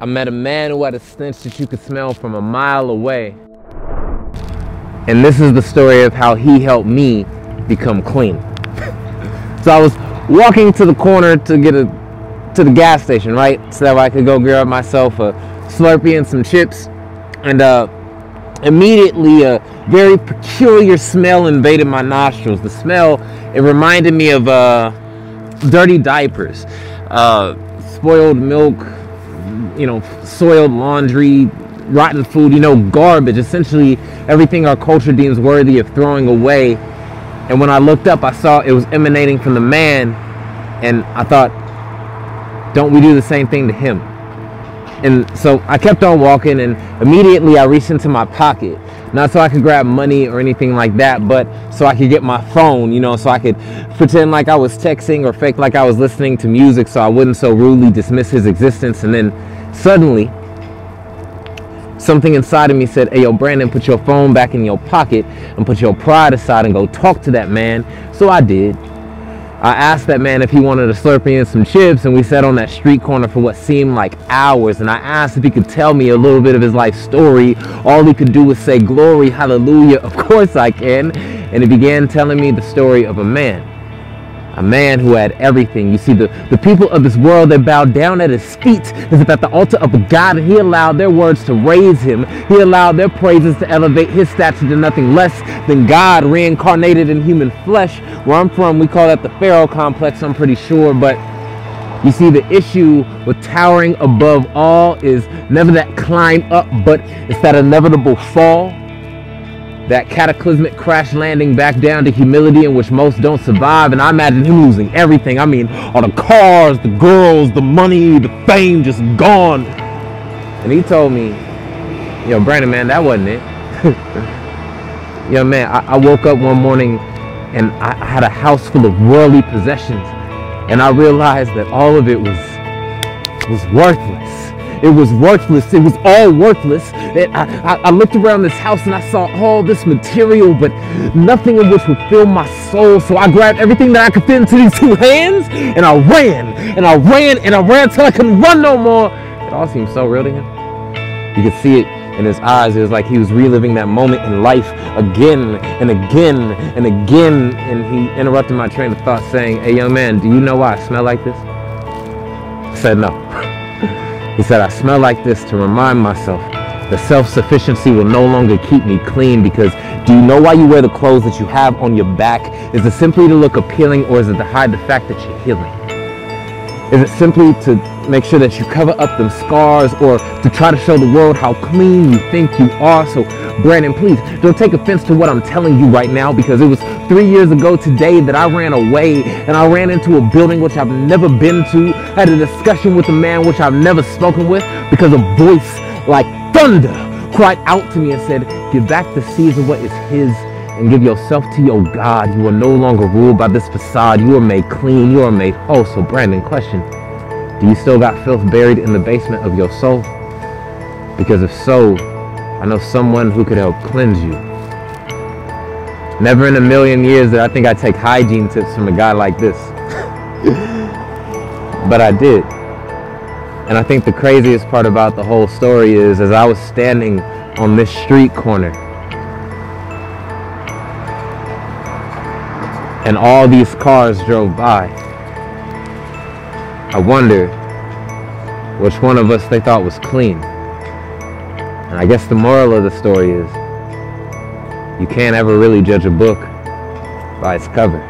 I met a man who had a stench that you could smell from a mile away. And this is the story of how he helped me become clean. So I was walking to the corner to get to the gas station, right? So that I could go grab myself a Slurpee and some chips. And immediately a very peculiar smell invaded my nostrils. The smell, it reminded me of dirty diapers, spoiled milk, you know, soiled laundry, rotten food, you know, garbage, essentially everything our culture deems worthy of throwing away. And when I looked up, I saw it was emanating from the man, and I thought, don't we do the same thing to him? And so I kept on walking, and immediately I reached into my pocket, not so I could grab money or anything like that, but so I could get my phone, you know, so I could pretend like I was texting or fake like I was listening to music so I wouldn't so rudely dismiss his existence. And then suddenly, something inside of me said, hey, yo, Brandon, put your phone back in your pocket and put your pride aside and go talk to that man. So I did. I asked that man if he wanted a Slurpee and some chips, and we sat on that street corner for what seemed like hours. And I asked if he could tell me a little bit of his life story. All he could do was say, glory, hallelujah, of course I can. And he began telling me the story of a man who had everything. You see, the people of this world, they bowed down at his feet as if at the altar of a God, and he allowed their words to raise him. He allowed their praises to elevate his stature to nothing less than God reincarnated in human flesh. Where I'm from, we call that the Pharaoh complex, I'm pretty sure. But you see, the issue with towering above all is never that climb up, but it's that inevitable fall. That cataclysmic crash landing back down to humility in which most don't survive. And I imagine him losing everything. I mean, all the cars, the girls, the money, the fame, just gone. And he told me, yo, Brandon, man, that wasn't it. Yo, man, I woke up one morning and I had a house full of worldly possessions. And I realized that all of it was worthless. It was worthless. It was all worthless. I looked around this house and I saw all this material, but nothing of which would fill my soul. So I grabbed everything that I could fit into these two hands, and I ran, and I ran, and I ran till I couldn't run no more. It all seemed so real to him. You could see it in his eyes. It was like he was reliving that moment in life again and again and again. And he interrupted my train of thought saying, hey, young man, do you know why I smell like this? I said, no. He said, I smell like this to remind myself that self-sufficiency will no longer keep me clean. Because do you know why you wear the clothes that you have on your back? Is it simply to look appealing, or is it to hide the fact that you're healing? Is it simply to make sure that you cover up them scars, or to try to show the world how clean you think you are? So Brandon, please don't take offense to what I'm telling you right now, because it was 3 years ago today that I ran away, and I ran into a building which I've never been to, had a discussion with a man which I've never spoken with, because a voice like thunder cried out to me and said, give back the Caesar what is his, and give yourself to your God. You are no longer ruled by this facade. You are made clean. You are made whole. So Brandon, question, do you still got filth buried in the basement of your soul? Because if so, I know someone who could help cleanse you. Never in a million years did I think I'd take hygiene tips from a guy like this. But I did. And I think the craziest part about the whole story is, as I was standing on this street corner, and all these cars drove by, I wondered which one of us they thought was clean. And I guess the moral of the story is, you can't ever really judge a book by its cover.